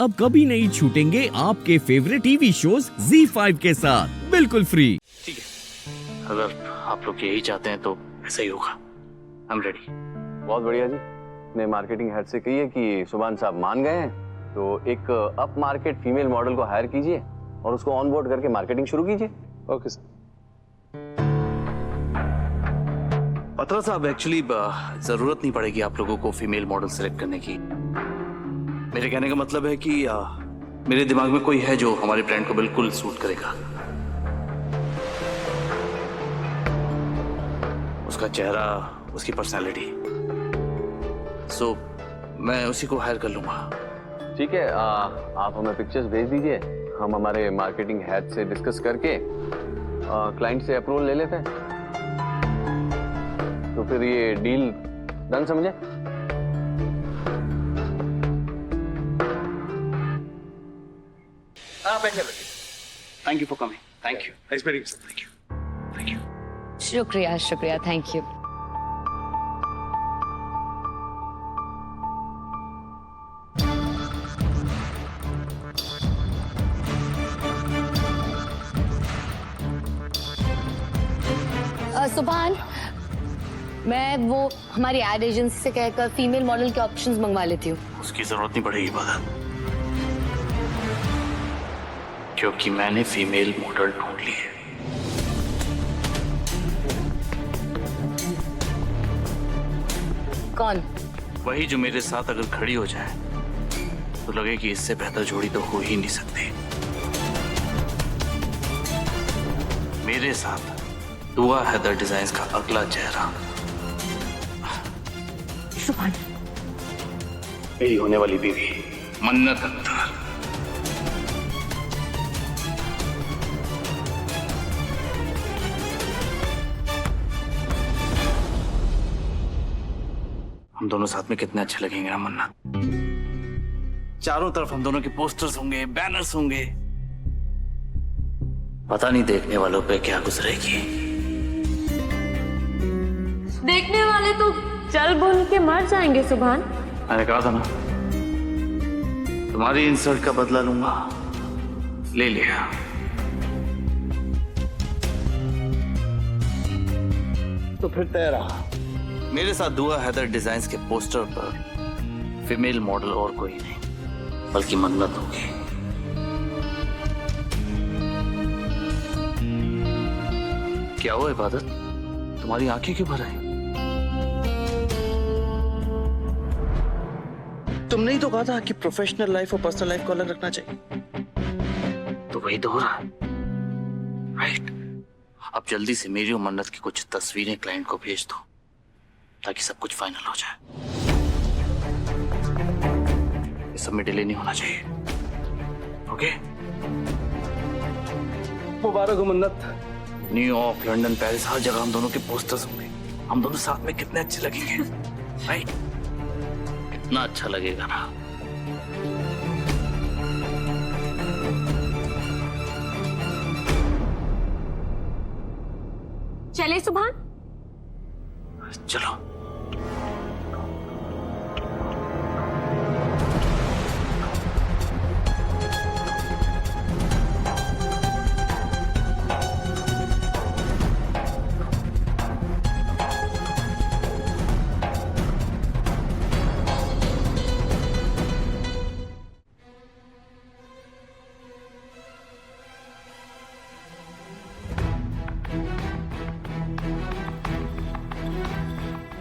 अब कभी नहीं छूटेंगे आपके फेवरेट टीवी शोज ZEE5 के साथ बिल्कुल फ्री। ठीक है, अगर आप लोग यही चाहते हैं तो ऐसा ही होगा। I am ready. बहुत बढ़िया जी। ने मार्केटिंग हेड से कही है कि सुभान साहब मान गए हैं, तो एक अप मार्केट फीमेल मॉडल को हायर कीजिए और उसको ऑन बोर्ड करके मार्केटिंग शुरू कीजिए। Okay sir. पत्रा साहब, एक्चुअली जरूरत नहीं पड़ेगी आप लोगों को फीमेल मॉडल सेलेक्ट करने की। मेरे कहने का मतलब है कि मेरे दिमाग में कोई है जो हमारे ब्रांड को बिल्कुल सूट करेगा। उसका चेहरा, उसकी पर्सनालिटी, सो मैं उसी को हायर कर लूंगा। ठीक है, आप हमें पिक्चर्स भेज दीजिए, हम हमारे मार्केटिंग हेड से डिस्कस करके क्लाइंट से अप्रूवल ले लेते हैं। तो फिर ये डील डन समझे? Thank you for coming. Thank you. Thank you. Thank you. शुक्रिया शुक्रिया, थैंक यू। सुभान, मैं वो हमारी एड एजेंसी से कहकर फीमेल मॉडल के ऑप्शंस मंगवा लेती हूँ। उसकी जरूरत नहीं पड़ेगी बादल, क्योंकि मैंने फीमेल मॉडल ढूंढ ली है। कौन? वही जो मेरे साथ अगर खड़ी हो जाए तो लगे कि इससे बेहतर जोड़ी तो हो ही नहीं सकती। मेरे साथ दुआ हैदर डिजाइन्स का अगला चेहरा, सुभान, मेरी होने वाली बीवी मन्नत अख्तर। हम दोनों साथ में कितने अच्छे लगेंगे ना मन्नत। चारों तरफ हम दोनों के पोस्टर्स होंगे, बैनर्स होंगे। पता नहीं देखने वालों पे क्या गुजरेगी। देखने वाले तो चल बुन के मर जाएंगे सुभान। मैंने कहा था ना, तुम्हारी इंसल्ट का बदला लूंगा। ले लिया। तो फिर तय रहा। मेरे साथ दुआ हैदर डिजाइन्स के पोस्टर पर फीमेल मॉडल और कोई नहीं बल्कि मन्नत होगी। क्या हुआ इबादत, तुम्हारी आंखें क्यों भर आई? तुमने ही तो कहा था कि प्रोफेशनल लाइफ और पर्सनल लाइफ को अलग रखना चाहिए। तो वही तो हो रहा है, राइट? अब जल्दी से मेरी और मन्नत की कुछ तस्वीरें क्लाइंट को भेज दो ताकि सब कुछ फाइनल हो जाए। इस सब में डिले नहीं होना चाहिए। ओके? मुबारक हो मन्नत। न्यूयॉर्क, लंदन, पेरिस, हर जगह हम दोनों के पोस्टर्स होंगे। हम दोनों साथ में कितने अच्छे लगेंगे, राइट? कितना अच्छा लगेगा ना। चले सुभान। चलो।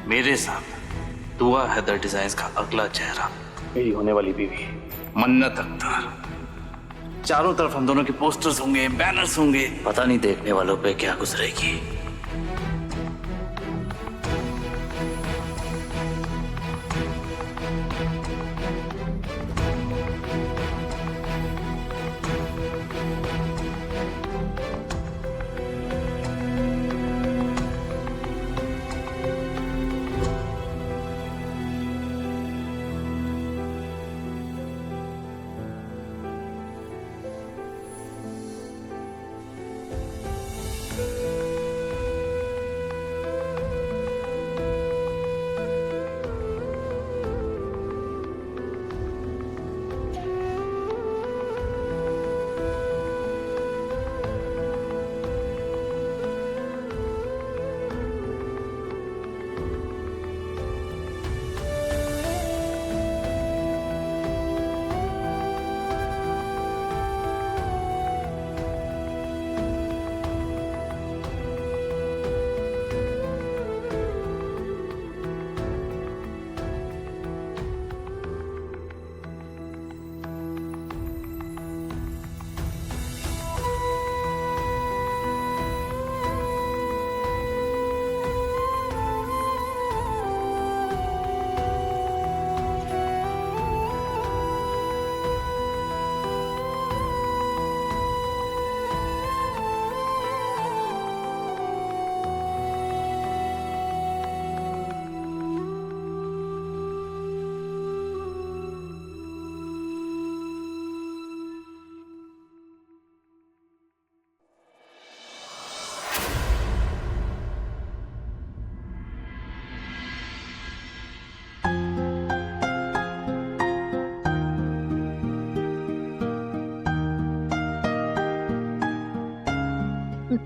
मेरे साथ दुआ हैदर डिजाइन्स का अगला चेहरा, मेरी होने वाली बीवी मन्नत अख्तर। चारों तरफ हम दोनों के पोस्टर्स होंगे, बैनर्स होंगे। पता नहीं देखने वालों पे क्या गुजरेगी।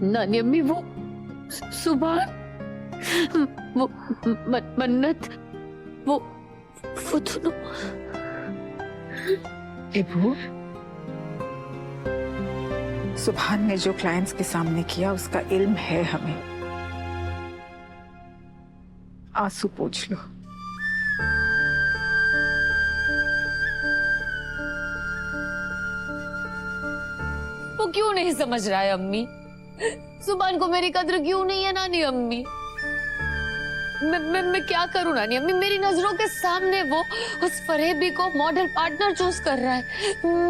नानी अम्मी वो सुभान, वो मन्नत, वो दोनों। इबू, सुभान ने जो क्लाइंट्स के सामने किया उसका इल्म है हमें। आंसू पोंछ लो। वो क्यों नहीं समझ रहा है अम्मी? सुभान को मेरी कद्र क्यों नहीं है नानी अम्मी? मैं क्या करूं नानी अम्मी? मेरी नजरों के सामने वो उस फरेबी को मॉडल पार्टनर चूज कर रहा है।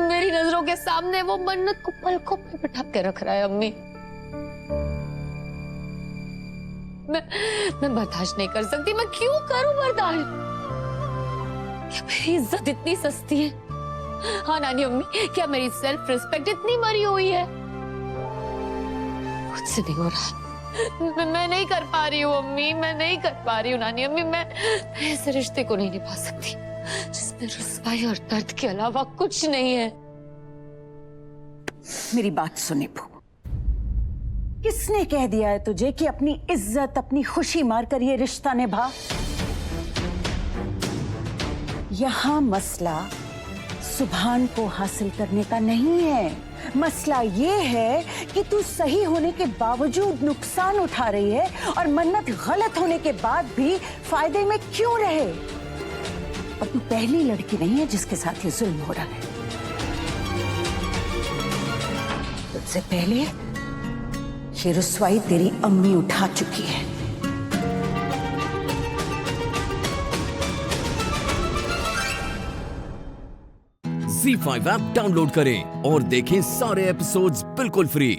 मेरी नजरों के सामने वो मन्नत को पलकों पे बिठा के रख रहा है अम्मी। मैं बर्दाश्त नहीं कर सकती। मैं क्यों करूं बर्दाश्त? क्या मेरी इज्जत इतनी सस्ती है? हाँ नानी अम्मी, क्या मेरी सेल्फ रिस्पेक्ट इतनी मरी हुई है? कुछ से नहीं हो रहा। मैं नहीं कर पा रही हूँ अम्मी, मैं नहीं कर पा रही हूँ नानी अम्मी। मैं ऐसे रिश्ते को नहीं निभा सकती जिसमें रुस्वाई और दर्द के अलावा कुछ नहीं है। मेरी बात सुने बू, किसने कह दिया है तुझे कि अपनी इज्जत, अपनी खुशी मारकर ये रिश्ता निभा? यहां मसला सुभान को हासिल करने का नहीं है। मसला ये है कि तू सही होने के बावजूद नुकसान उठा रही है और मन्नत गलत होने के बाद भी फायदे में क्यों रहे? और तू पहली लड़की नहीं है जिसके साथ ये जुल्म हो रहा है। तुझसे पहले ये रुस्वाई तेरी अम्मी उठा चुकी है। Z5 ऐप डाउनलोड करें और देखें सारे एपिसोड्स बिल्कुल फ्री।